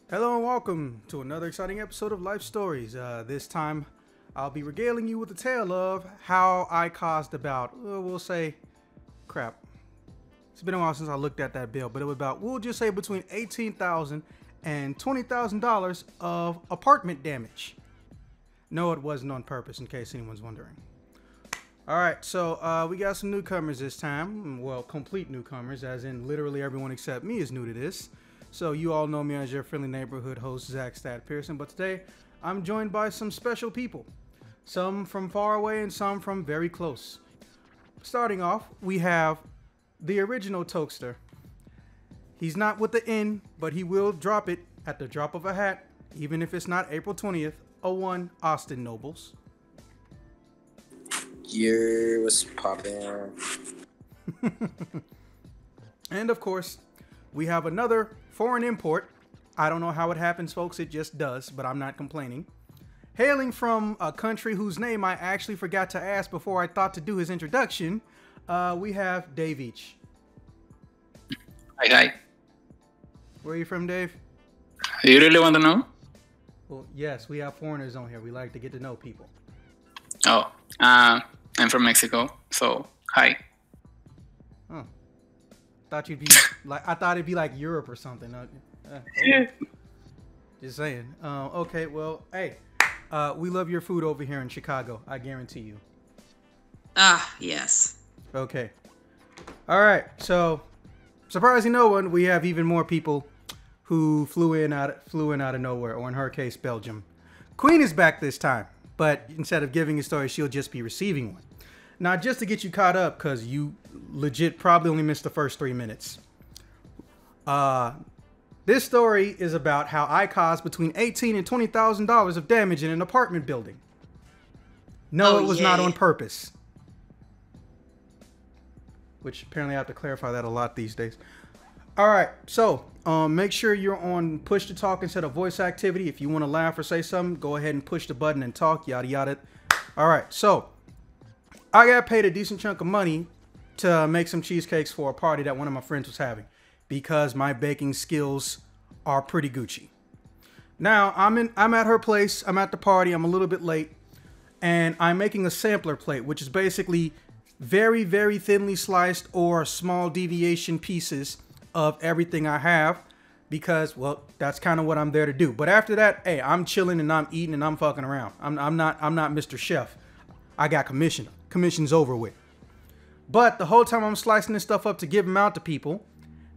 Hello and welcome to another exciting episode of Life Stories. This time, I'll be regaling you with a tale of how I caused about, we'll say, crap. It's been a while since I looked at that bill, but it was about, we'll just say between $18,000 and $20,000 of apartment damage. No, it wasn't on purpose, in case anyone's wondering. All right, so we got some newcomers this time. Well, complete newcomers, as in literally everyone except me is new to this. So you all know me as your friendly neighborhood host, Zach Stat Pearson, but today I'm joined by some special people. Some from far away and some from very close. Starting off, we have the original Tokester. He's not with the N, but he will drop it at the drop of a hat, even if it's not April 20th, 01 Austin Nobles. Yeah, what's poppin'? And of course, we have another foreign import. I don't know how it happens, folks. It just does, but I'm not complaining. Hailing from a country whose name I actually forgot to ask before I thought to do his introduction, we have Dave Each. Hi. Where are you from, Dave? You really want to know? Well, yes, we have foreigners on here. We like to get to know people. Oh, I'm from Mexico, so hi. Huh. Thought you'd be like, I thought it'd be like Europe or something. Just saying. Okay, well, hey, we love your food over here in Chicago. I guarantee you. Yes. Okay. All right. So, surprising no one, we have even more people who flew in out of nowhere, or in her case, Belgium. Queen is back this time, but instead of giving a story, she'll just be receiving one. Now, just to get you caught up, because you legit probably only missed the first 3 minutes. This story is about how I caused between $18,000 and $20,000 of damage in an apartment building. No, it was not on purpose. Which apparently I have to clarify that a lot these days. All right, so make sure you're on push to talk instead of voice activity. If you want to laugh or say something, go ahead and push the button and talk, yada yada. All right, so I got paid a decent chunk of money to make some cheesecakes for a party that one of my friends was having because my baking skills are pretty Gucci. Now, I'm at her place. I'm at the party. I'm a little bit late. And I'm making a sampler plate, which is basically very, very thinly sliced or small deviation pieces of everything I have because, well, that's kind of what I'm there to do. But after that, hey, I'm chilling and I'm eating and I'm fucking around. I'm not Mr. Chef. I got commission. Commission's over with. But the whole time I'm slicing this stuff up to give them out to people,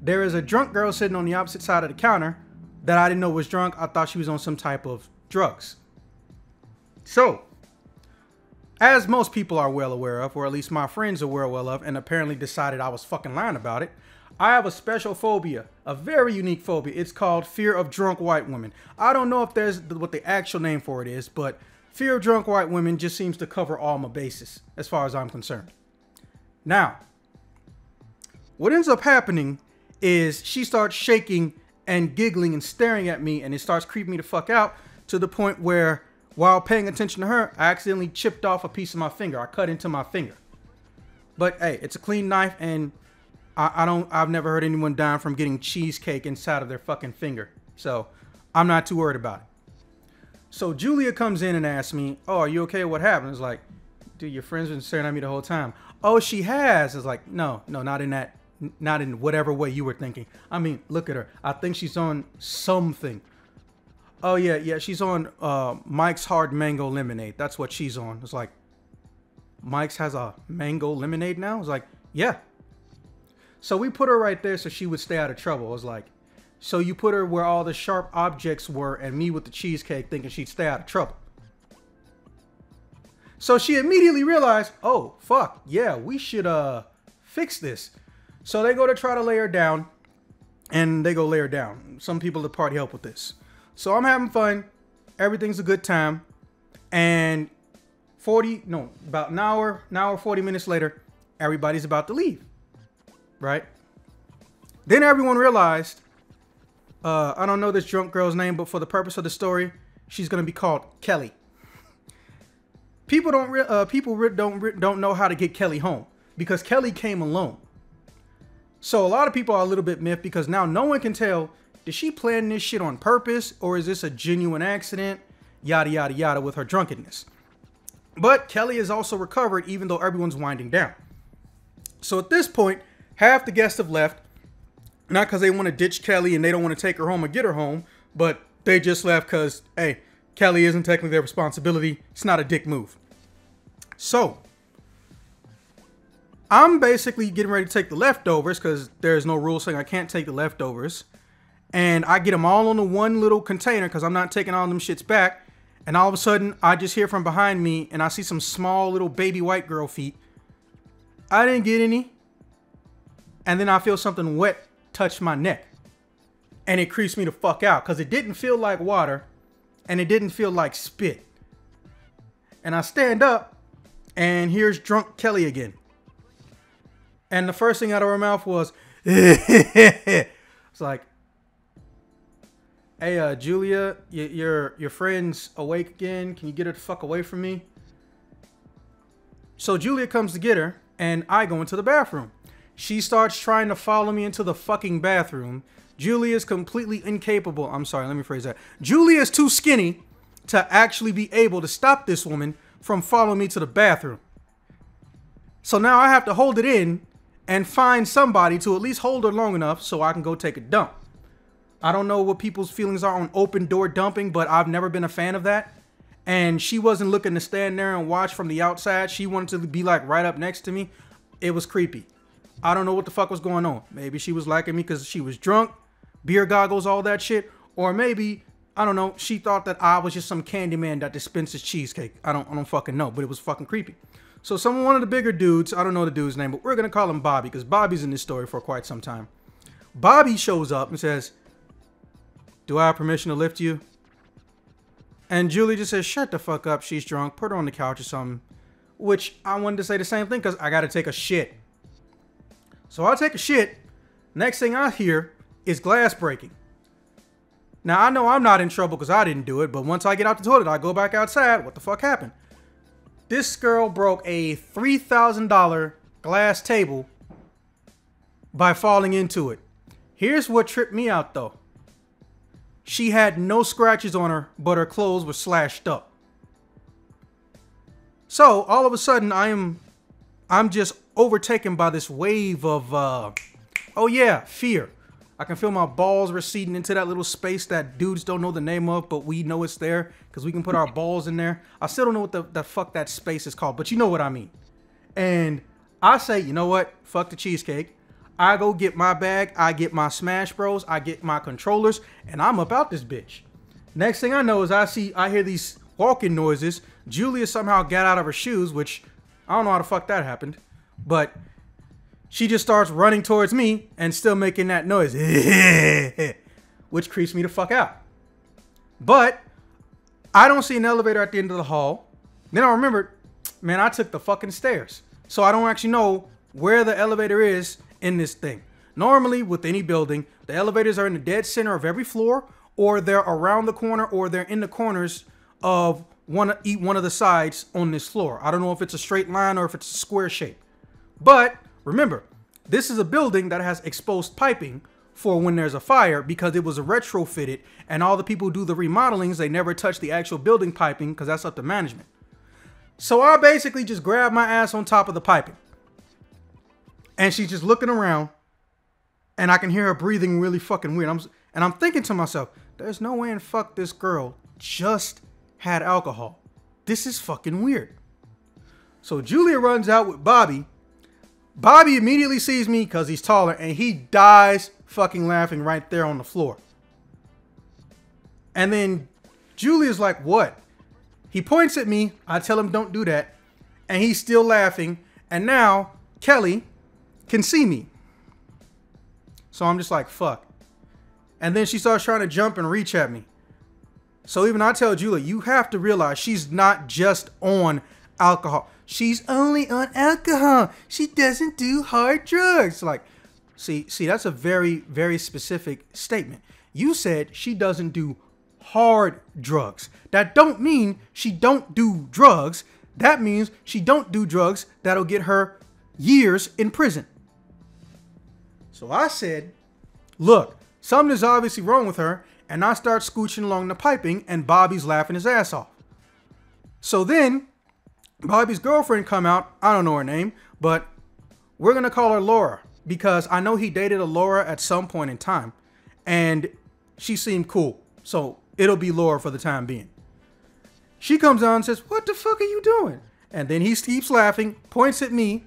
there is a drunk girl sitting on the opposite side of the counter that I didn't know was drunk. I thought she was on some type of drugs. So, as most people are well aware of, or at least my friends are well of, and apparently decided I was fucking lying about it, I have a special phobia, a very unique phobia. It's called fear of drunk white women. I don't know if there's what the actual name for it is, but fear of drunk white women just seems to cover all my bases, as far as I'm concerned. Now, what ends up happening is she starts shaking and giggling and staring at me, and it starts creeping me the fuck out to the point where, while paying attention to her, I accidentally chipped off a piece of my finger. I cut into my finger. But hey, it's a clean knife, and I've never heard anyone dying from getting cheesecake inside of their fucking finger. So I'm not too worried about it. So Julia comes in and asks me, "Oh, are you okay? What happened?" It's like, dude, your friend's been staring at me the whole time. Oh, she has. It's like, no, not in that, not in whatever way you were thinking. I mean, look at her. I think she's on something. Oh yeah, she's on Mike's Hard Mango Lemonade. That's what she's on. It's like, Mike's has a mango lemonade now? It's like, yeah. So we put her right there so she would stay out of trouble. I was like, so you put her where all the sharp objects were and me with the cheesecake thinking she'd stay out of trouble. So she immediately realized, oh, fuck, yeah, we should fix this. So they go to try to lay her down, and they go lay her down. Some people at the party help with this. So I'm having fun. Everything's a good time. And about an hour, 40 minutes later, everybody's about to leave. Right? Then everyone realized, I don't know this drunk girl's name, but for the purpose of the story, she's going to be called Kelly. People don't know how to get Kelly home because Kelly came alone. So a lot of people are a little bit miffed because now no one can tell did she plan this shit on purpose, or is this a genuine accident? Yada, yada, yada with her drunkenness. But Kelly is also recovered, even though everyone's winding down. So at this point, half the guests have left, not because they want to ditch Kelly and they don't want to take her home or get her home, but they just left because, hey, Kelly isn't technically their responsibility. It's not a dick move. So I'm basically getting ready to take the leftovers because there's no rule saying I can't take the leftovers. And I get them all on the one little container because I'm not taking all them shits back. And all of a sudden, I just hear from behind me and I see some small little baby white girl feet. I didn't get any. And then I feel something wet touch my neck. And it creeps me the fuck out because it didn't feel like water and it didn't feel like spit. And I stand up and here's drunk Kelly again. And the first thing out of her mouth was, it's like, hey, Julia, your friend's awake again. Can you get her the fuck away from me? So Julia comes to get her, and I go into the bathroom. She starts trying to follow me into the fucking bathroom. Julia is completely incapable. I'm sorry, let me phrase that. Julia is too skinny to actually be able to stop this woman from following me to the bathroom. So now I have to hold it in and find somebody to at least hold her long enough so I can go take a dump. I don't know what people's feelings are on open door dumping, but I've never been a fan of that. And she wasn't looking to stand there and watch from the outside. She wanted to be like right up next to me. It was creepy. I don't know what the fuck was going on. Maybe she was liking me because she was drunk, beer goggles, all that shit. Or maybe, I don't know, she thought that I was just some candy man that dispenses cheesecake. I don't fucking know, but it was fucking creepy. So one of the bigger dudes, I don't know the dude's name, but we're going to call him Bobby because Bobby's in this story for quite some time. Bobby shows up and says, do I have permission to lift you? And Julie just says, shut the fuck up. She's drunk. Put her on the couch or something. Which I wanted to say the same thing because I got to take a shit. So I take a shit. Next thing I hear is glass breaking. Now, I know I'm not in trouble because I didn't do it. But once I get out the toilet, I go back outside. What the fuck happened? This girl broke a $3,000 glass table by falling into it. Here's what tripped me out though. She had no scratches on her, but her clothes were slashed up. So all of a sudden I'm just overtaken by this wave of, oh yeah, fear. I can feel my balls receding into that little space that dudes don't know the name of, but we know it's there because we can put our balls in there. I still don't know what the fuck that space is called, but you know what I mean. And I say, you know what? Fuck the cheesecake. I go get my bag. I get my Smash Bros. I get my controllers, and I'm about this bitch. Next thing I know is I hear these walking noises. Julia somehow got out of her shoes, which I don't know how the fuck that happened, but she just starts running towards me and still making that noise, which creeps me the fuck out. But I don't see an elevator at the end of the hall. Then I remembered, man, I took the fucking stairs. So I don't actually know where the elevator is in this thing. Normally with any building, the elevators are in the dead center of every floor, or they're around the corner, or they're in the corners of one of the sides on this floor. I don't know if it's a straight line or if it's a square shape. But remember, this is a building that has exposed piping for when there's a fire because it was retrofitted, and all the people who do the remodelings, they never touch the actual building piping because that's up to management. So I basically just grabbed my ass on top of the piping. And she's just looking around, and I can hear her breathing really fucking weird. I'm thinking to myself, there's no way in fuck this girl just had alcohol. This is fucking weird. So Julia runs out with Bobby. Bobby immediately sees me because he's taller, and he dies fucking laughing right there on the floor. And then Julia's like, what? He points at me. I tell him don't do that. And he's still laughing. And now Kelly can see me. So I'm just like, fuck. And then she starts trying to jump and reach at me. So even I tell Julia, you have to realize she's not just on alcohol. She's only on alcohol. She doesn't do hard drugs. Like, see, that's a very, very specific statement. You said she doesn't do hard drugs. That don't mean she don't do drugs. That means she don't do drugs that'll get her years in prison. So I said, look, Something is obviously wrong with her, and I start scooching along the piping, and Bobby's laughing his ass off. So then, Bobby's girlfriend come out. I don't know her name, but we're going to call her Laura, because I know he dated a Laura at some point in time, and she seemed cool. So it'll be Laura for the time being. She comes out and says, "What the fuck are you doing?" And then he keeps laughing, points at me,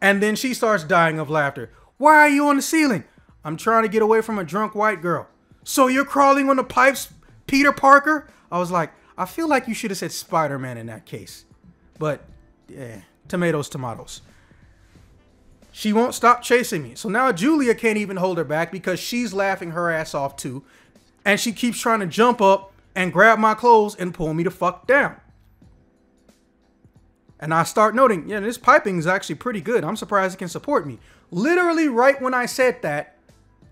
and then she starts dying of laughter. "Why are you on the ceiling?" "I'm trying to get away from a drunk white girl." "So you're crawling on the pipes, Peter Parker?" I was like, I feel like you should have said Spider-Man in that case. But, yeah, tomatoes, tomatoes. She won't stop chasing me. So now Julia can't even hold her back because she's laughing her ass off too. And she keeps trying to jump up and grab my clothes and pull me the fuck down. And I start noting, yeah, this piping is actually pretty good. I'm surprised it can support me. Literally right when I said that,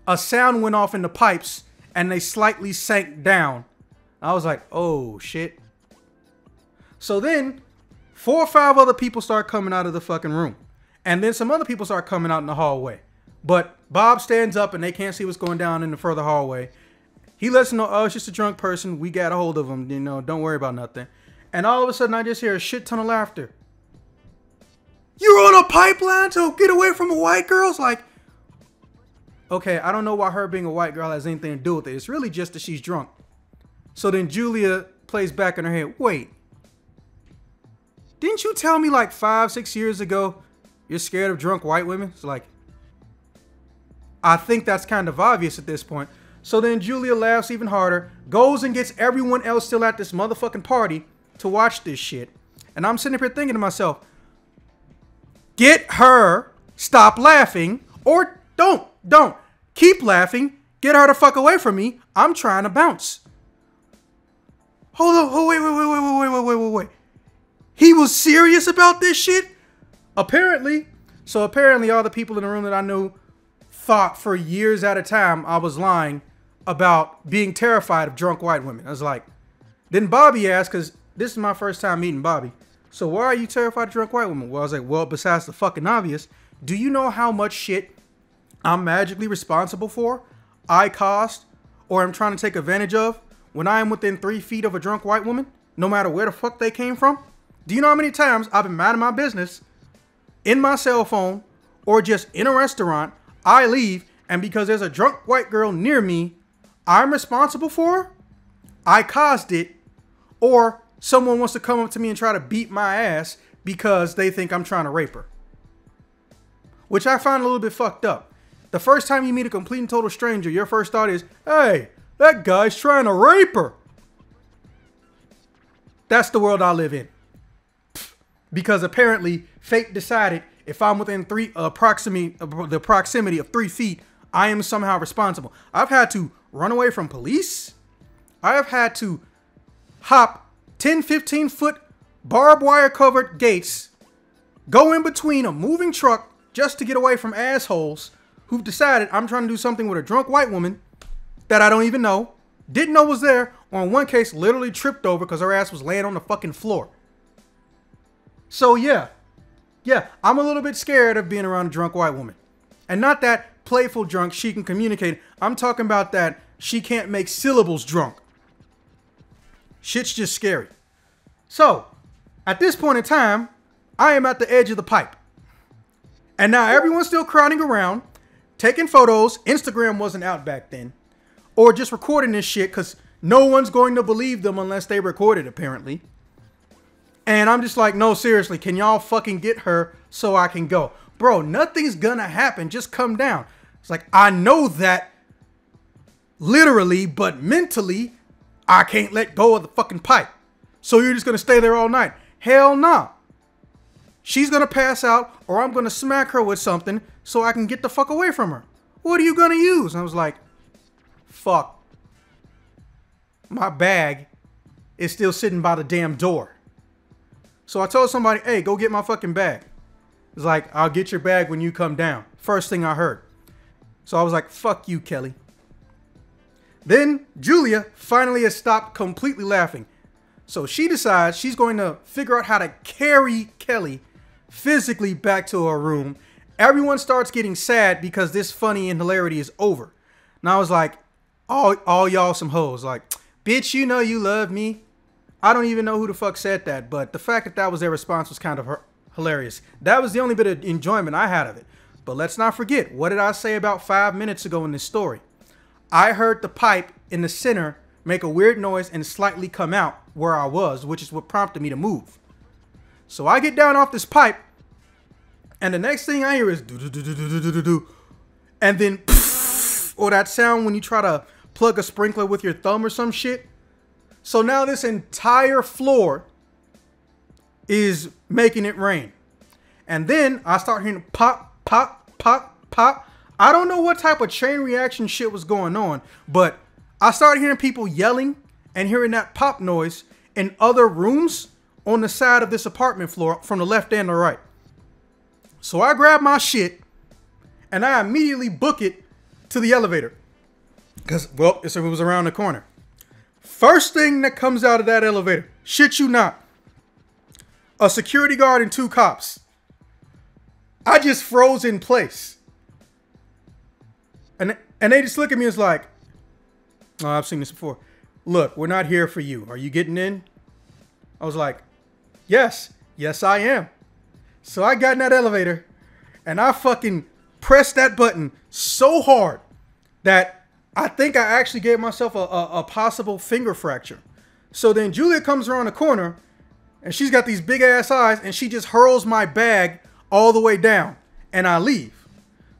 a sound went off in the pipes and they slightly sank down. I was like, oh shit. So then 4 or 5 other people start coming out of the fucking room. And then some other people start coming out in the hallway. But Bob stands up and they can't see what's going down in the further hallway. He lets them know, oh, it's just a drunk person. We got a hold of him. You know, don't worry about nothing. And all of a sudden I just hear a shit ton of laughter. "You're on a pipeline to get away from a white girl?" It's like, okay, I don't know why her being a white girl has anything to do with it. It's really just that she's drunk. So then Julia plays back in her head, wait, didn't you tell me like 5-6 years ago you're scared of drunk white women? It's like, I think that's kind of obvious at this point. So then Julia laughs even harder, goes and gets everyone else still at this motherfucking party to watch this shit. And I'm sitting up here thinking to myself, get her, stop laughing, or don't. Keep laughing, get her the fuck away from me. I'm trying to bounce. Hold on, oh, wait. He was serious about this shit? Apparently. So apparently all the people in the room that I knew thought for years at a time I was lying about being terrified of drunk white women. I was like, then Bobby asked, because this is my first time meeting Bobby, so why are you terrified of drunk white women? Well, I was like, well, besides the fucking obvious, do you know how much shit I'm magically responsible for, I caused, or I'm trying to take advantage of when I am within 3 feet of a drunk white woman, no matter where the fuck they came from? Do you know how many times I've been minding my business in my cell phone or just in a restaurant, I leave, and because there's a drunk white girl near me, I'm responsible for her? I caused it, or someone wants to come up to me and try to beat my ass because they think I'm trying to rape her. Which I find a little bit fucked up. The first time you meet a complete and total stranger, your first thought is, hey, that guy's trying to rape her. That's the world I live in. Because apparently fate decided if I'm within the proximity of 3 feet, I am somehow responsible. I've had to run away from police. I have had to hop 10, 15 foot barbed wire covered gates, go in between a moving truck just to get away from assholes who've decided I'm trying to do something with a drunk white woman that I don't even know, didn't know was there, or in one case literally tripped over because her ass was laying on the fucking floor. So yeah, I'm a little bit scared of being around a drunk white woman. And not that playful drunk she can communicate. I'm talking about that she can't make syllables drunk. Shit's just scary. So, at this point in time, I am at the edge of the pipe. And now everyone's still crowding around, taking photos. Instagram wasn't out back then. Or just recording this shit because no one's going to believe them unless they record it, apparently. And I'm just like, no, seriously, can y'all fucking get her so I can go? Bro, nothing's gonna happen. Just come down. It's like, I know that literally, but mentally, I can't let go of the fucking pipe. So you're just gonna stay there all night? Hell no. She's gonna pass out or I'm gonna smack her with something so I can get the fuck away from her. What are you gonna use? And I was like, fuck. My bag is still sitting by the damn door. So I told somebody, hey, go get my fucking bag. It's like, I'll get your bag when you come down. First thing I heard. So I was like, fuck you, Kelly. Then Julia finally has stopped completely laughing. So she decides she's going to figure out how to carry Kelly physically back to her room. Everyone starts getting sad because this funny and hilarity is over. And I was like, all y'all some hoes. Like, bitch, you know you love me. I don't even know who the fuck said that, but the fact that that was their response was kind of hilarious. That was the only bit of enjoyment I had of it. But let's not forget, what did I say about 5 minutes ago in this story? I heard the pipe in the center make a weird noise and slightly come out where I was, which is what prompted me to move. So I get down off this pipe, and the next thing I hear is do-do-do-do-do-do-do-do. And then pfft, or that sound when you try to plug a sprinkler with your thumb or some shit. So now this entire floor is making it rain. And then I start hearing pop, pop, pop, pop. I don't know what type of chain reaction shit was going on, but I started hearing people yelling and hearing that pop noise in other rooms on the side of this apartment floor from the left and the right. So I grab my shit and I immediately book it to the elevator. Because, well, it was around the corner. First thing that comes out of that elevator, shit you not, a security guard and 2 cops. I just froze in place. And they just look at me as like, oh, I've seen this before. Look, we're not here for you. Are you getting in? I was like, yes, I am. So I got in that elevator and I fucking pressed that button so hard that I think I actually gave myself a possible finger fracture. So then Julia comes around the corner and she's got these big ass eyes and she just hurls my bag all the way down and I leave.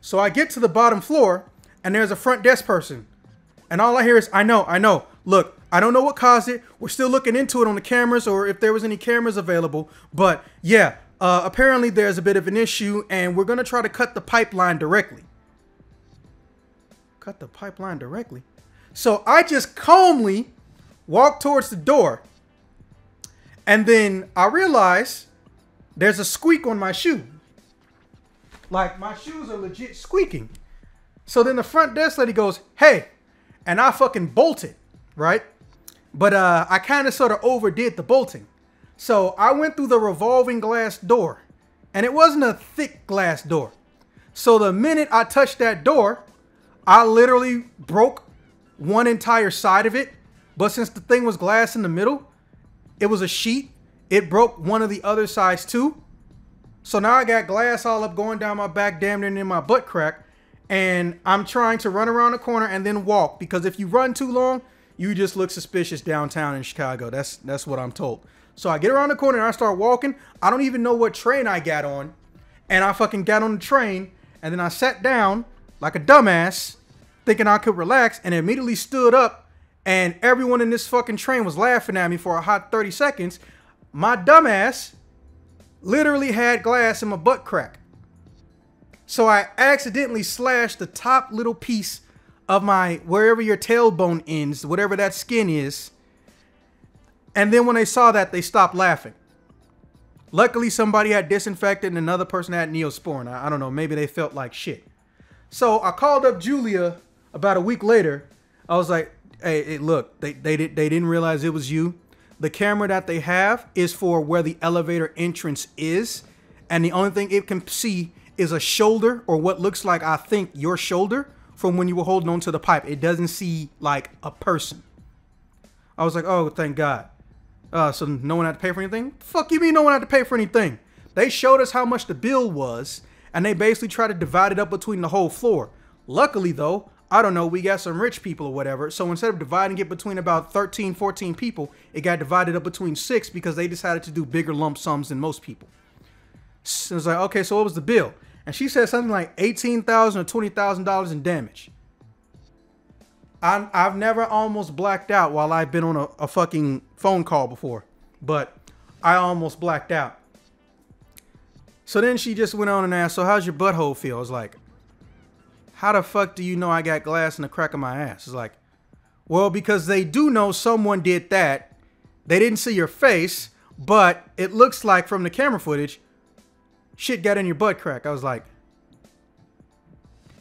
So I get to the bottom floor and there's a front desk person. And all I hear is, I know. Look, I don't know what caused it. We're still looking into it on the cameras or if there was any cameras available. But yeah, apparently there's a bit of an issue and we're going to try to cut the pipeline directly. Cut the pipeline directly? So I just calmly walk towards the door. And then I realize there's a squeak on my shoe. Like my shoes are legit squeaking. So then the front desk lady goes, hey. And I fucking bolted, right? But I kind of sort of overdid the bolting. So I went through the revolving glass door. And it wasn't a thick glass door. So the minute I touched that door, I literally broke one entire side of it. But since the thing was glass in the middle, it was a sheet. It broke one of the other sides too. So now I got glass all up going down my back, damn near in my butt crack. And I'm trying to run around the corner and then walk. Because if you run too long, you just look suspicious downtown in Chicago. That's what I'm told. So I get around the corner and I start walking. I don't even know what train I got on. And I fucking got on the train. And then I sat down like a dumbass, thinking I could relax. And immediately stood up. And everyone in this fucking train was laughing at me for a hot 30 seconds. My dumbass literally had glass in my butt crack. So I accidentally slashed the top little piece of my, wherever your tailbone ends, whatever that skin is. And then when they saw that, they stopped laughing. Luckily, somebody had disinfected and another person had Neosporin. I don't know, maybe they felt like shit. So I called up Julia about a week later. I was like, hey look, they didn't realize it was you. The camera that they have is for where the elevator entrance is. And the only thing it can see is a shoulder, or what looks like, I think, your shoulder from when you were holding on to the pipe. It doesn't see like a person. I was like, oh, thank God. So no one had to pay for anything? Fuck you mean no one had to pay for anything? They showed us how much the bill was, and they basically tried to divide it up between the whole floor. Luckily though, I don't know, we got some rich people or whatever. So instead of dividing it between about 13, 14 people, it got divided up between 6 because they decided to do bigger lump sums than most people. So it was like, okay, so what was the bill? And she said something like $18,000 or $20,000 in damage. I've never almost blacked out while I've been on a fucking phone call before. But I almost blacked out. So then she just went on and asked, so how's your butthole feel? I was like, how the fuck do you know I got glass in the crack of my ass? It's like, well, because they do know someone did that. They didn't see your face, but it looks like from the camera footage, shit got in your butt crack. I was like,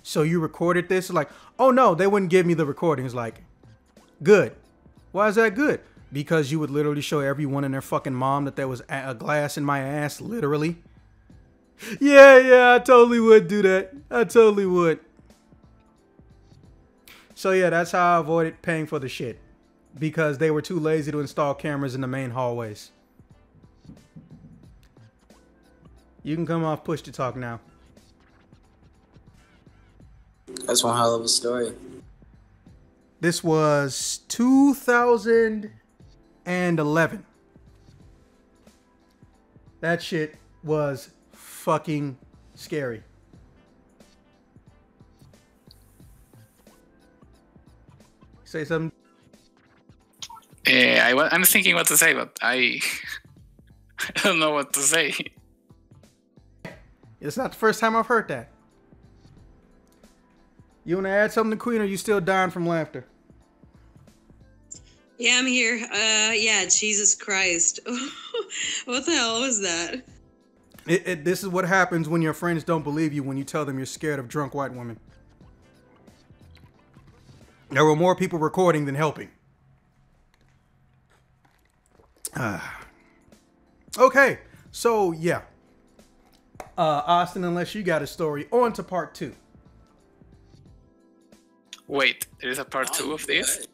so you recorded this? Like, oh no, they wouldn't give me the recording. It's like, good. Why is that good? Because you would literally show everyone and their fucking mom that there was a glass in my ass, literally. Yeah, I totally would do that. I totally would. So yeah, that's how I avoided paying for the shit. Because they were too lazy to install cameras in the main hallways. You can come off push to talk now. That's one hell of a story. This was 2011. That shit was fucking scary. Say something. I'm thinking what to say, but I don't know what to say. It's not the first time I've heard that. You want to add something to Queen, or you still dying from laughter? Yeah, I'm here. Yeah, Jesus Christ. What the hell was that? This is what happens when your friends don't believe you when you tell them you're scared of drunk white women. There were more people recording than helping. Okay, so yeah. Austin, unless you got a story, on to part 2. Wait, there is a part 2 of this?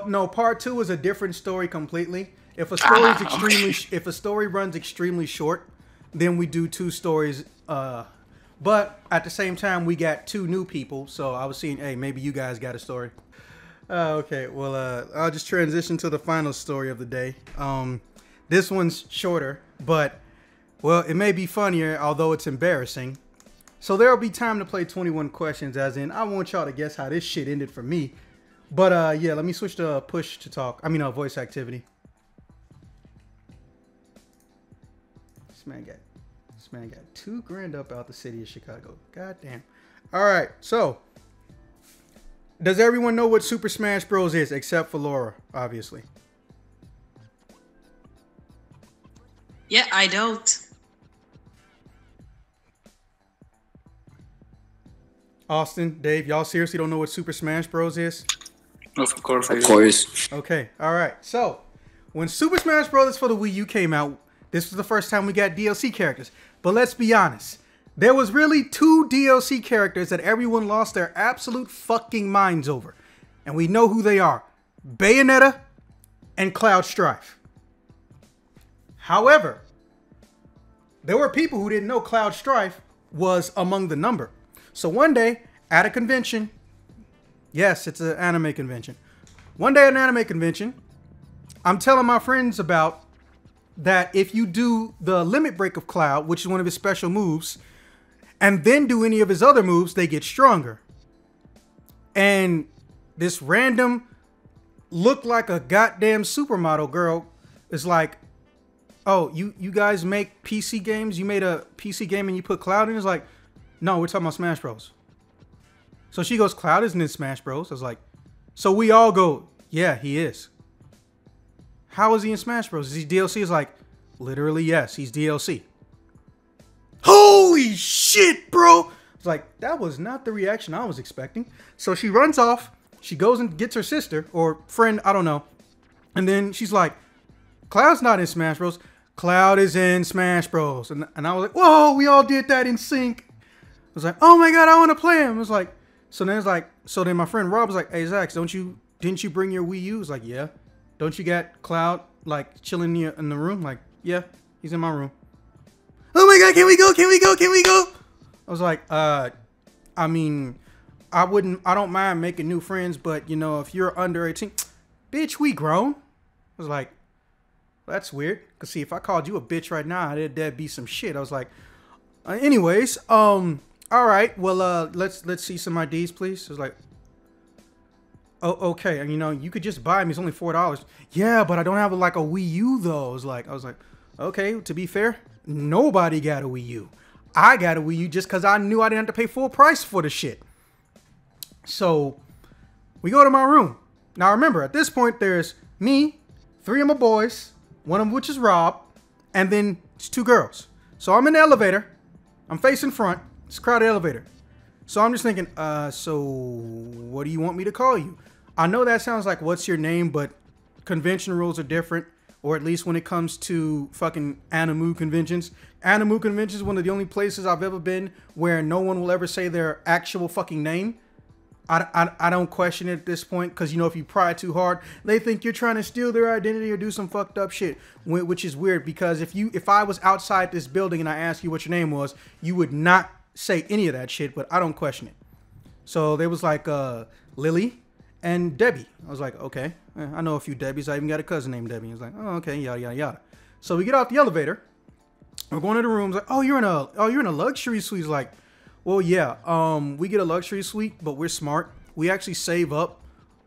No, part 2 is a different story completely. If a story is extremely, if a story runs extremely short, then we do 2 stories. But at the same time, we got 2 new people, so I was seeing, hey, maybe you guys got a story. Okay, well, I'll just transition to the final story of the day. This one's shorter, but well, it may be funnier, although it's embarrassing. So there'll be time to play 21 questions, as in I want y'all to guess how this shit ended for me. But yeah, let me switch to push to talk. I mean, voice activity. This man got $2,000 up out the city of Chicago. God damn. All right, so does everyone know what Super Smash Bros is, except for Laura, obviously? Yeah, I don't. Austin, Dave, y'all seriously don't know what Super Smash Bros is? Of course. Of course. Okay, all right. So, when Super Smash Bros. For the Wii U came out, this was the first time we got DLC characters. But let's be honest, there was really 2 DLC characters that everyone lost their absolute fucking minds over. And we know who they are. Bayonetta and Cloud Strife. However, there were people who didn't know Cloud Strife was among the number. So one day, at a convention, yes, it's an anime convention. One day at an anime convention, I'm telling my friends about that if you do the limit break of Cloud, which is one of his special moves, and then do any of his other moves, they get stronger. And this random look like a goddamn supermodel girl is like, oh, you guys make PC games? You made a PC game and you put Cloud in? It's like, no, we're talking about Smash Bros. So she goes, Cloud isn't in Smash Bros. I was like, so we all go, yeah, he is. How is he in Smash Bros? Is he DLC? Is like, literally, yes, he's DLC. Holy shit, bro. It's like, that was not the reaction I was expecting. So she runs off. She goes and gets her sister or friend, I don't know. And then she's like, Cloud's not in Smash Bros. Cloud is in Smash Bros. And I was like, whoa, we all did that in sync. I was like, oh my God, I want to play him. It was like, so then my friend Rob was like, hey, Zach, didn't you bring your Wii U? I was like, yeah. Don't you got Cloud like chilling in the room? Like, yeah, he's in my room. Oh my God, can we go? Can we go? Can we go? I was like, I mean, I don't mind making new friends, but you know, if you're under 18, bitch, we grown. I was like, that's weird. Cause see, if I called you a bitch right now, there'd be some shit. I was like, anyways, all right, well, let's see some IDs, please. I was like, oh, okay, and you know, you could just buy me. It's only $4. Yeah, but I don't have like a Wii U though. I was like, okay. To be fair, nobody got a Wii U. I got a Wii U just because I knew I didn't have to pay full price for the shit. So we go to my room. Now remember, at this point, there's me, 3 of my boys, one of which is Rob, and then it's 2 girls. So I'm in the elevator. I'm facing front. It's a crowded elevator. So I'm just thinking, so what do you want me to call you? I know that sounds like what's your name, but convention rules are different. Or at least when it comes to fucking Animu conventions. Animu conventions is one of the only places I've ever been where no one will ever say their actual fucking name. I don't question it at this point because, you know, if you pry too hard, they think you're trying to steal their identity or do some fucked up shit, which is weird because if I was outside this building and I asked you what your name was, you would not say any of that shit, but I don't question it. So there was like Lily and Debbie. I was like, okay, I know a few Debbies. I even got a cousin named Debbie. He was like, oh, okay, yada, yada, yada. So we get off the elevator. We're going to the rooms. Like, you're in a luxury suite. He's like, well, yeah, we get a luxury suite, but we're smart. We actually save up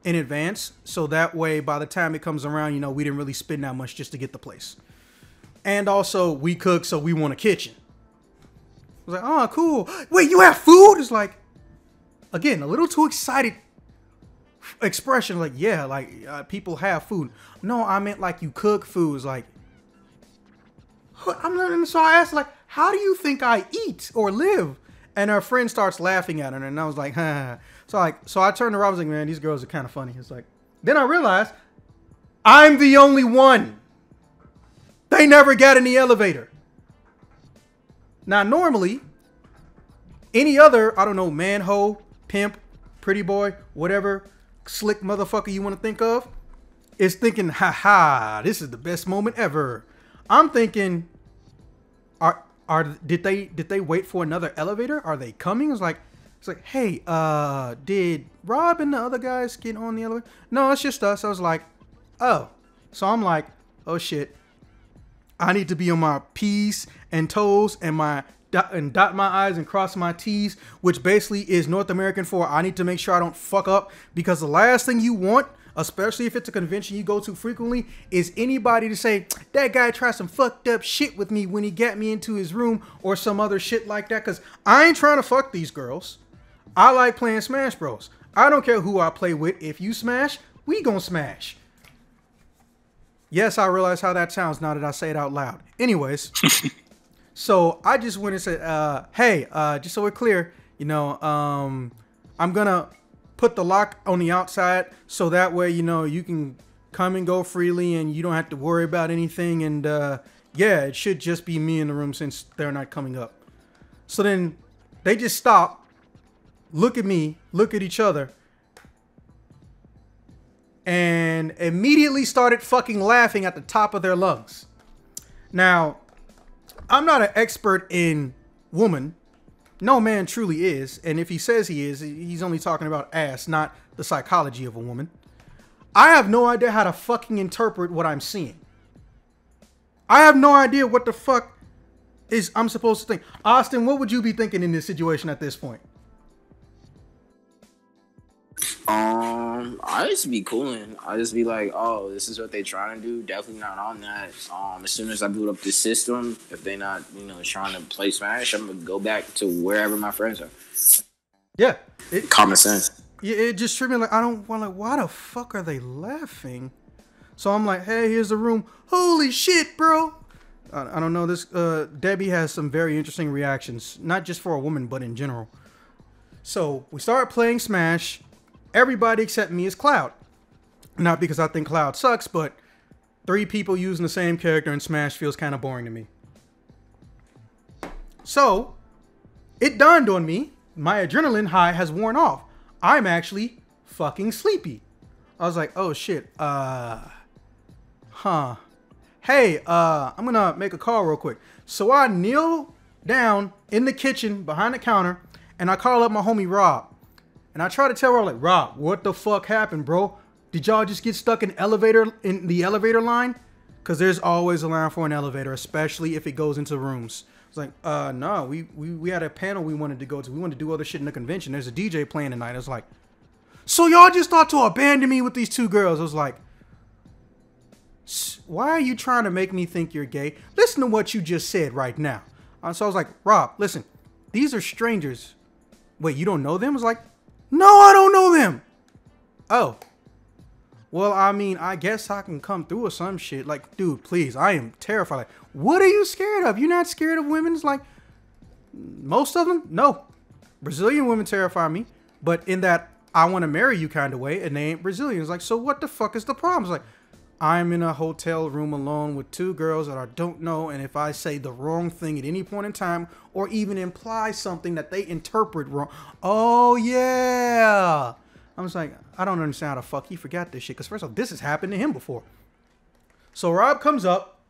in advance. So that way, by the time it comes around, you know, we didn't really spend that much just to get the place. And also we cook, so we want a kitchen. I was like, oh, cool. Wait, you have food? It's like, again, a little too excited expression. Like, yeah, like people have food. No, I meant like you cook food. It's like, so I asked, like, how do you think I eat or live? And her friend starts laughing at her, and I was like, ha. So I turned around, I was like, man, these girls are kind of funny. It's like, then I realized I'm the only one. They never got in the elevator. Now, normally, any other, I don't know, man-ho, pimp, pretty boy, whatever, slick motherfucker you want to think of, is thinking, this is the best moment ever. I'm thinking, did they wait for another elevator? Are they coming? It's like, hey, did Rob and the other guys get on the elevator? No, it's just us. I was like, oh. So I'm like, oh shit. I need to be on my P's and toes and dot my I's and cross my T's, which basically is North American for I need to make sure I don't fuck up, because the last thing you want, especially if it's a convention you go to frequently, is anybody to say, that guy tried some fucked up shit with me when he got me into his room or some other shit like that. Because I ain't trying to fuck these girls. I like playing Smash Bros. I don't care who I play with. If you smash, we gonna smash. Yes, I realize how that sounds now that I say it out loud. Anyways, so I just went and said, hey, just so we're clear, you know, I'm gonna put the lock on the outside so that way, you know, you can come and go freely and you don't have to worry about anything. And yeah, it should just be me in the room since they're not coming up. So then they just stop, look at me, look at each other, and immediately started fucking laughing at the top of their lungs. Now, I'm not an expert in woman. No man truly is, and if he says he is, he's only talking about ass, not the psychology of a woman. I have no idea how to fucking interpret what I'm seeing. I have no idea what the fuck I'm supposed to think. Austin, what would you be thinking in this situation at this point? I just be cooling. I just be like, oh, this is what they trying to do. Definitely not on that. As soon as I boot up the system, if they not, you know, trying to play Smash, I'm gonna go back to wherever my friends are. Yeah, Common sense. Yeah, it just tripped me. Like, I don't want, like, why the fuck are they laughing? So I'm like, hey, here's the room. Holy shit, bro. I don't know. This Debbie has some very interesting reactions, not just for a woman, but in general. So we started playing Smash. Everybody except me is Cloud. Not because I think Cloud sucks, but 3 people using the same character in Smash feels kind of boring to me. So it dawned on me, my adrenaline high has worn off. I'm actually fucking sleepy. I was like, oh shit, Hey, I'm gonna make a call real quick. So I kneel down in the kitchen behind the counter and I call up my homie Rob. And I try to tell her, like, Rob, what the fuck happened, bro? Did y'all just get stuck in the elevator line? Because there's always a line for an elevator, especially if it goes into rooms. It's like, no, we had a panel we wanted to go to. We wanted to do other shit in the convention. There's a DJ playing tonight. I was like, so y'all just thought to abandon me with these 2 girls? I was like, why are you trying to make me think you're gay? Listen to what you just said right now. So I was like, Rob, listen, these are strangers. Wait, you don't know them? I was like, no, I don't know them. Oh. Well, I mean, I guess I can come through or some shit. Like, dude, please, I am terrified. Like, what are you scared of? You're not scared of women? It's like, most of them? No. Brazilian women terrify me. But in that I want to marry you kind of way, and they ain't Brazilians. Like, so what the fuck is the problem? It's like, I'm in a hotel room alone with two girls that I don't know, and if I say the wrong thing at any point in time, or even imply something that they interpret wrong, oh yeah. I was like, I don't understand how the fuck he forgot this shit, because first of all, this has happened to him before. So Rob comes up,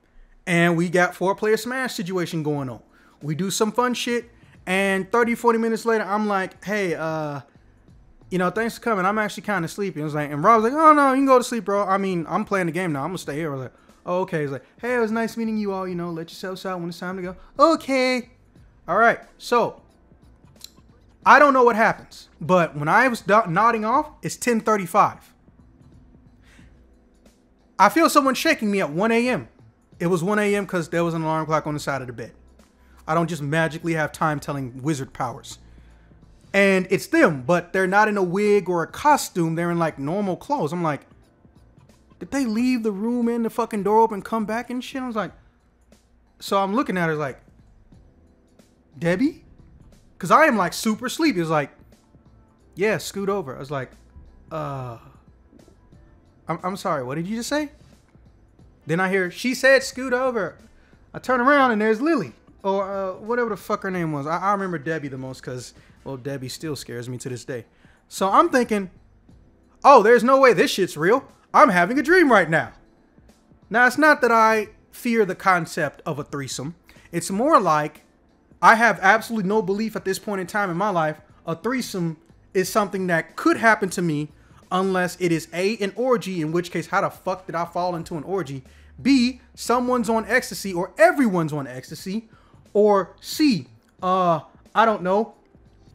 and we got 4-player Smash situation going on. We do some fun shit, and 30, 40 minutes later, I'm like, hey, thanks for coming. I'm actually kind of sleepy. I was like, and Rob's like, oh no, you can go to sleep, bro. I mean, I'm playing the game now. I'm gonna stay here. I was like, oh, okay. He's like, hey, it was nice meeting you all. Let yourselves out when it's time to go. Okay. All right. So I don't know what happens, but when I was nodding off, it's 10:35. I feel someone shaking me at 1 a.m. It was 1 a.m. because there was an alarm clock on the side of the bed. I don't just magically have time-telling wizard powers. And it's them, but they're not in a wig or a costume. They're in like normal clothes. I'm like, did they leave the room and the fucking door open, come back and shit? I was like, so I'm looking at her like, Debbie? Because I am like super sleepy. It's like, yeah, scoot over. I was like, I'm sorry, what did you just say? Then I hear, she said scoot over. I turn around and there's Lily. Or whatever the fuck her name was. I remember Debbie the most because, well, Debbie still scares me to this day. So I'm thinking, oh, there's no way this shit's real. I'm having a dream right now. Now, it's not that I fear the concept of a threesome. It's more like I have absolutely no belief at this point in time in my life a threesome is something that could happen to me unless it is A, an orgy, in which case, how the fuck did I fall into an orgy? B, someone's on ecstasy or everyone's on ecstasy. Or C, I don't know,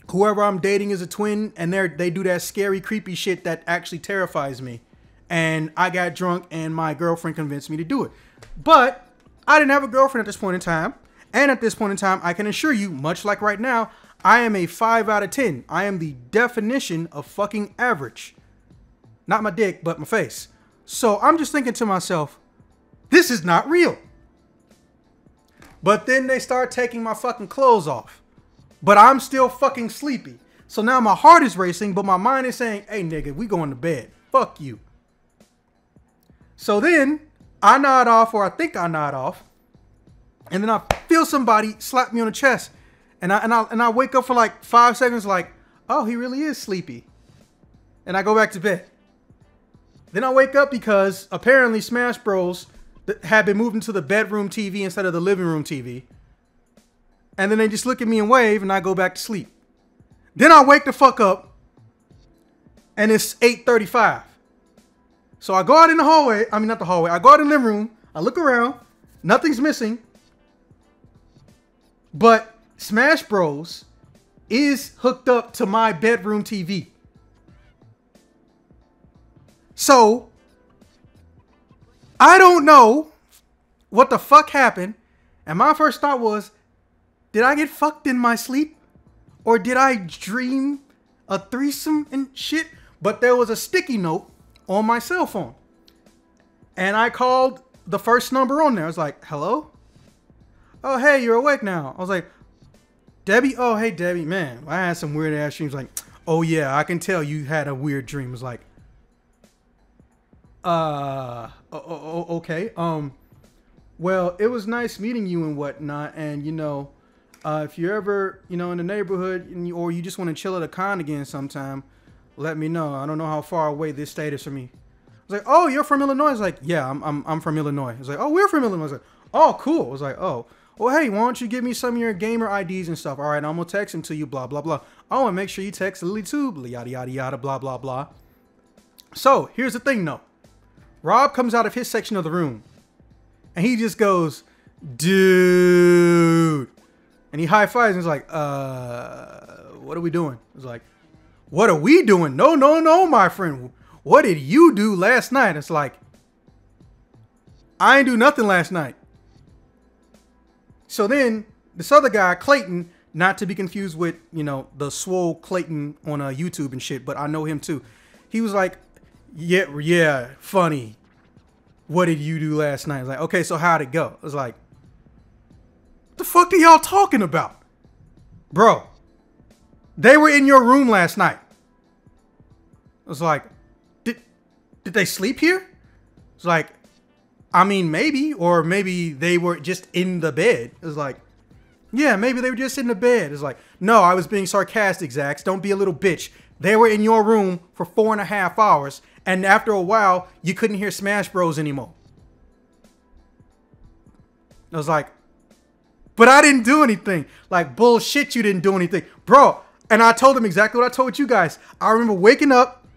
whoever I'm dating is a twin and they do that scary, creepy shit that actually terrifies me. And I got drunk and my girlfriend convinced me to do it. But I didn't have a girlfriend at this point in time. And at this point in time, I can assure you, much like right now, I am a 5 out of 10. I am the definition of fucking average. Not my dick, but my face. So I'm just thinking to myself, this is not real. But then they start taking my fucking clothes off. But I'm still fucking sleepy. So now my heart is racing, but my mind is saying, hey, nigga, we going to bed. Fuck you. So then I nod off, or I think I nod off. And then I feel somebody slap me on the chest. And I wake up for like 5 seconds like, oh, he really is sleepy. And I go back to bed. Then I wake up because apparently Smash Bros. Had been moved into the bedroom TV instead of the living room TV. And then they just look at me and wave and I go back to sleep. Then I wake the fuck up and it's 8:35. So I go out in the hallway. I mean, not the hallway. I go out in the living room. I look around. Nothing's missing. But Smash Bros. Is hooked up to my bedroom TV. So I don't know what the fuck happened. And my first thought was, did I get fucked in my sleep? Or did I dream a threesome and shit? But there was a sticky note on my cell phone. And I called the first number on there. I was like, hello? Oh, hey, you're awake now. I was like, Debbie? Oh, hey, Debbie. Man, I had some weird ass dreams. Like, oh, yeah, I can tell you had a weird dream. It was like, okay. Well, it was nice meeting you and whatnot. And, if you're ever, in the neighborhood or you just want to chill at a con again sometime, let me know. I don't know how far away this state is from me. I was like, oh, you're from Illinois? I was like, yeah, I'm from Illinois. I was like, oh, we're from Illinois. I was like, oh, cool. I was like, oh, well, hey, why don't you give me some of your gamer IDs and stuff? All right, I'm going to text them to you, blah, blah, blah. Oh, and make sure you text Lily too, yada, yada, yada, blah, blah, blah. So here's the thing, though. Rob comes out of his section of the room and he just goes, dude. And he high fives and he's like, what are we doing? I was like, what are we doing? No, no, no, my friend. What did you do last night? It's like, I ain't do nothing last night. So then this other guy, Clayton, not to be confused with, the swole Clayton on YouTube and shit, but I know him too. He was like, yeah, funny. What did you do last night? I was like, okay, so how'd it go? I was like, what the fuck are y'all talking about? Bro, they were in your room last night. I was like, did they sleep here? It's like, I mean, maybe, or maybe they were just in the bed. It was like, yeah, maybe they were just in the bed. It's like, no, I was being sarcastic, Zax. Don't be a little bitch. They were in your room for 4.5 hours, and after a while, you couldn't hear Smash Bros anymore. I was like, but I didn't do anything. Like, bullshit, you didn't do anything. Bro, and I told them exactly what I told you guys. I remember waking up,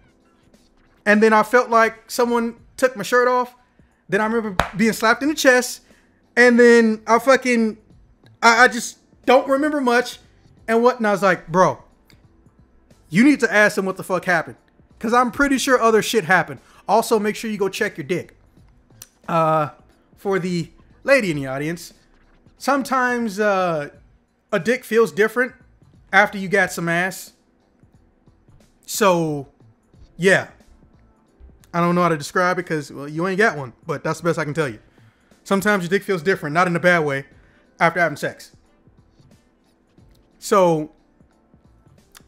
and then I felt like someone took my shirt off. Then I remember being slapped in the chest, and then I just don't remember much. And I was like, bro, you need to ask them what the fuck happened. Because I'm pretty sure other shit happened. Also, make sure you go check your dick. For the lady in the audience, sometimes a dick feels different after you got some ass. So, yeah. I don't know how to describe it because, well, you ain't got one. But that's the best I can tell you. Sometimes your dick feels different, not in a bad way, after having sex. So,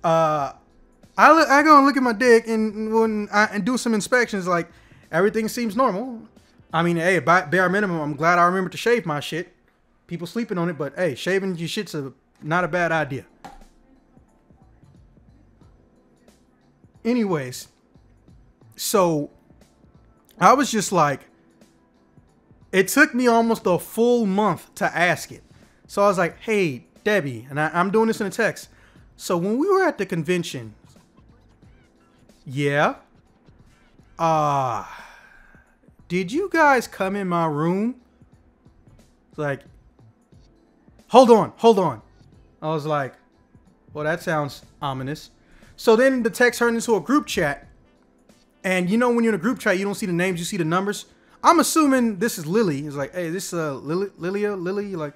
I go and look at my dick and do some inspections. Like, everything seems normal. I mean, hey, bare minimum, I'm glad I remembered to shave my shit. People sleeping on it, but hey, shaving your shit's not a bad idea. Anyways, so I was just like, it took me almost a full month to ask it. So I was like, hey, Debbie, and I'm doing this in a text. So when we were at the convention, yeah, did you guys come in my room? It's like, hold on. I was like, well, that sounds ominous. So then the text turned into a group chat. And you know, when you're in a group chat, you don't see the names, you see the numbers. I'm assuming this is Lily. It's like, hey, this is Lily. Like,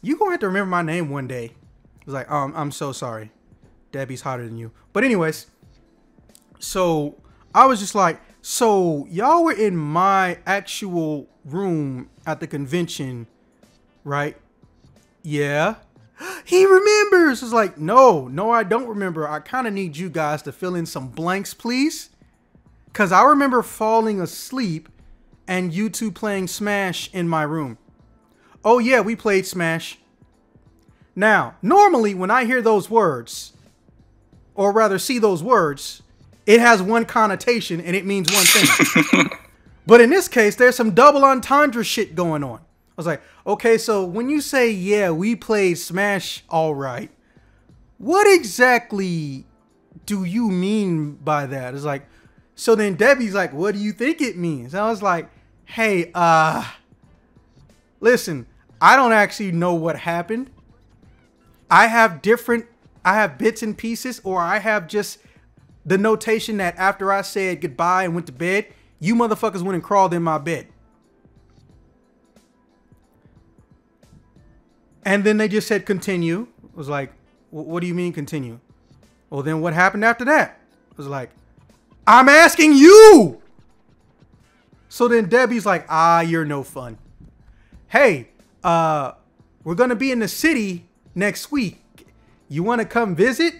you gonna have to remember my name one day. It's like, I'm so sorry. Debbie's hotter than you. But anyways, so I was just like, so y'all were in my actual room at the convention, right? Yeah. He remembers. It's like, no, I don't remember. I kind of need you guys to fill in some blanks, please. Because I remember falling asleep and you two playing Smash in my room. Oh, yeah, we played Smash. Now, normally when I hear those words, or rather see those words, it has one connotation and it means one thing. But in this case, there's some double entendre shit going on. I was like, okay, so when you say, yeah, we played Smash, all right, what exactly do you mean by that? It's like, so then Debbie's like, what do you think it means? And I was like, hey, listen, I don't actually know what happened. I have bits and pieces, or I have just the notation that after I said goodbye and went to bed, you motherfuckers went and crawled in my bed. And then they just said continue. I was like, what do you mean continue? Well, then what happened after that? I was like, I'm asking you. So then Debbie's like, you're no fun. Hey, we're going to be in the city next week. You want to come visit?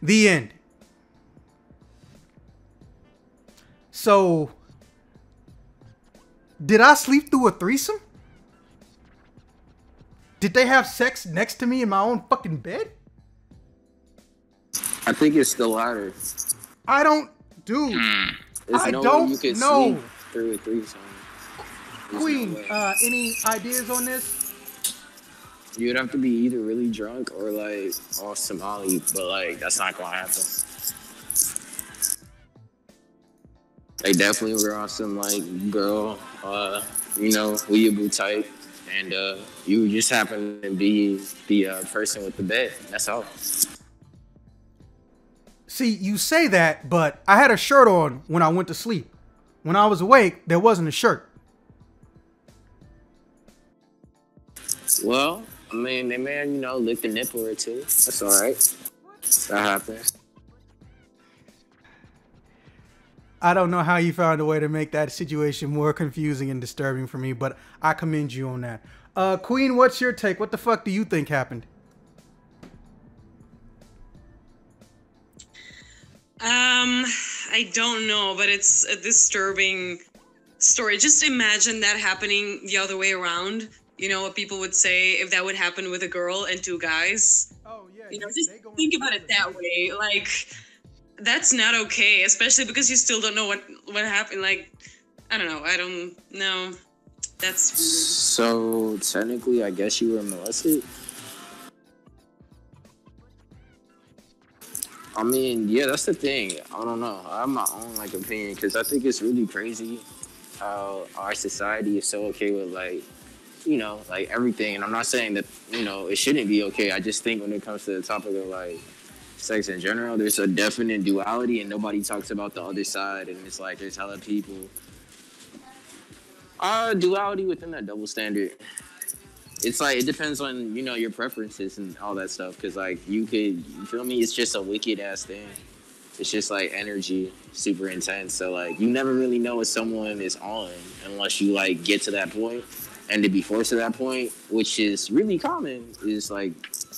The end. So, did I sleep through a threesome? Did they have sex next to me in my own fucking bed? I think it's the latter. I don't, dude. I don't you can know. Sleep through a threesome. Queen, any ideas on this? You'd have to be either really drunk or like all Somali, but like that's not gonna happen. They definitely were on some like girl, weeaboo type, and you just happen to be the person with the bed. That's all. See, you say that, but I had a shirt on when I went to sleep. When I was awake, there wasn't a shirt. Well, I mean, they may, lick the nipple or two. That's all right. That happens. I don't know how you found a way to make that situation more confusing and disturbing for me, but I commend you on that. Queen, what's your take? What the fuck do you think happened? I don't know, but it's a disturbing story. Just imagine that happening the other way around. You know what people would say if that would happen with a girl and two guys. Oh yeah. You know, just think about it that way. Like, that's not okay, especially because you still don't know what happened. Like, I don't know. I don't know. That's So weird. technically, I guess you were molested. I mean, yeah, that's the thing. I don't know. I have my own like opinion because I think it's really crazy how our society is so okay with like, you know, like everything. And I'm not saying that, you know, it shouldn't be okay. I just think when it comes to the topic of like sex in general, there's a definite duality and nobody talks about the other side. And it's like there's hella people. Duality within that double standard. It's like it depends on, you know, your preferences and all that stuff. Cause like you feel me? It's just a wicked ass thing. It's just like energy, super intense. So like you never really know what someone is on unless you like get to that point. And to be forced to that point, which is really common, is like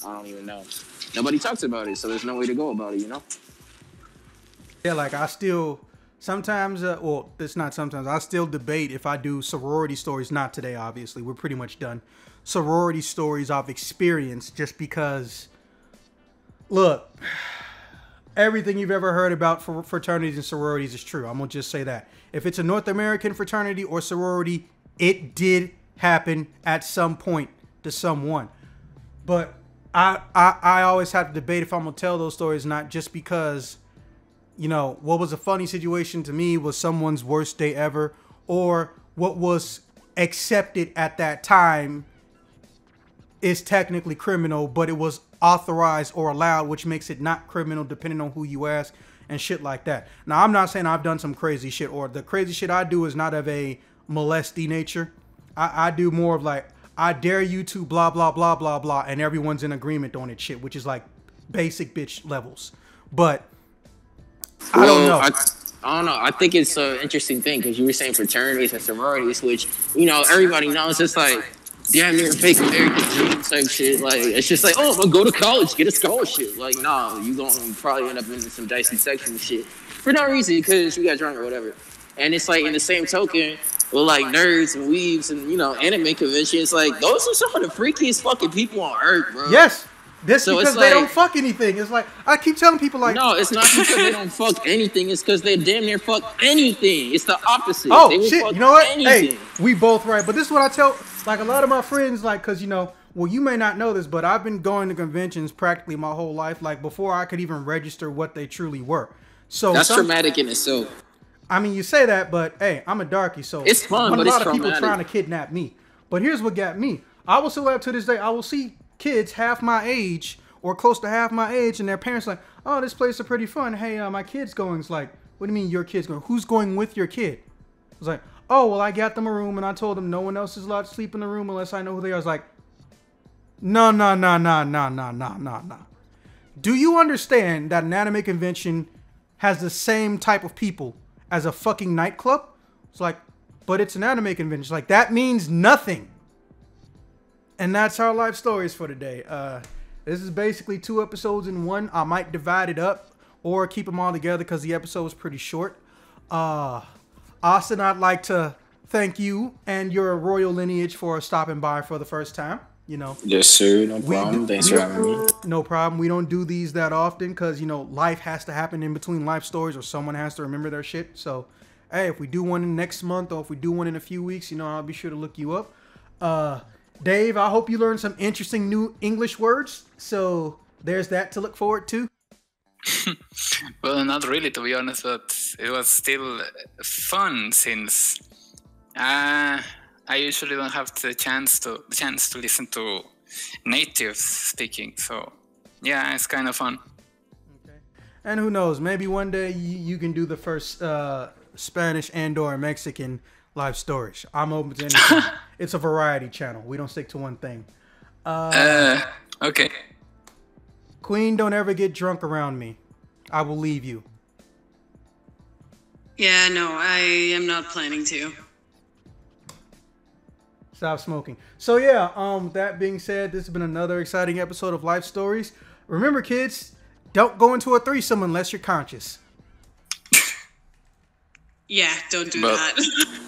I don't even know. Nobody talks about it, so there's no way to go about it, you know? Yeah, like I still sometimes, well, it's not sometimes. I still debate if I do sorority stories. Not today, obviously. We're pretty much done. Sorority stories I've experienced, just because. Look, everything you've ever heard about fraternities and sororities is true. I'm gonna just say that. If it's a North American fraternity or sorority, it did happen at some point to someone. But I always have to debate if I'm gonna tell those stories, not just because, you know, what was a funny situation to me was someone's worst day ever, or what was accepted at that time is technically criminal, but it was authorized or allowed, which makes it not criminal depending on who you ask and shit like that. Now, I'm not saying I've done some crazy shit, or the crazy shit I do is not of a molesty nature. I do more of like, I dare you to blah, blah, blah, blah, blah, and everyone's in agreement on it shit, which is like basic bitch levels. But I don't know. I don't know. I think it's an interesting thing because you were saying fraternities and sororities, which, you know, everybody knows it's like damn near fake American dream type shit. Like, it's just like, oh, I'm gonna go to college, get a scholarship. Like, nah, you gonna probably end up in some dicey sexual shit for no reason because you got drunk or whatever. And it's like in the same token, with like nerds and weebs and, you know, anime conventions, like those are some of the freakiest fucking people on earth, bro. Yes. This So because it's they like- don't fuck anything. It's like I keep telling people like, No, it's not because they don't fuck anything. It's because they damn near fuck anything. It's the opposite. oh They will shit, fuck you know what? anything. Hey, we both right. But this is what I tell like a lot of my friends, like, cause you know, well, you may not know this, but I've been going to conventions practically my whole life, like before I could even register what they truly were. So That's traumatic in itself. I mean, you say that, but hey, I'm a darkie, so It's fun, but a lot it's of people traumatic. trying to kidnap me. But here's what got me. I will still have to this day. I will see kids half my age or close to half my age, and their parents like, "Oh, this place is pretty fun. Hey, my kid's going." It's like, "What do you mean your kid's going? Who's going with your kid?" It's like, "Oh, well, I got them a room, and I told them no one else is allowed to sleep in the room unless I know who they are." I was like, "No. Do you understand that an anime convention has the same type of people as a fucking nightclub?" It's like, but it's an anime convention. It's like, that means nothing. And that's our life stories for today. This is basically 2 episodes in one. I might divide it up or keep them all together because the episode was pretty short. Austin, I'd like to thank you and your royal lineage for stopping by for the first time. You know, Yes, sir. No problem. Thanks for having me. no problem. We don't do these that often because, you know, life has to happen in between life stories or someone has to remember their shit. So, hey, if we do one in next month or if we do one in a few weeks, you know, I'll be sure to look you up. Dave, I hope you learned some interesting new English words. So there's that to look forward to. Well, not really, to be honest, but it was still fun since I usually don't have the chance to listen to natives speaking. So yeah, it's kind of fun. Okay. And who knows, maybe one day you can do the first Spanish and/or Mexican live stories. I'm open to anything. It's a variety channel. We don't stick to one thing. Okay. Queen, don't ever get drunk around me. I will leave you. Yeah, no, I am not planning to. Stop smoking. So yeah, with that being said, this has been another exciting episode of Life Stories. Remember, kids, don't go into a threesome unless you're conscious. Yeah, don't do But- that.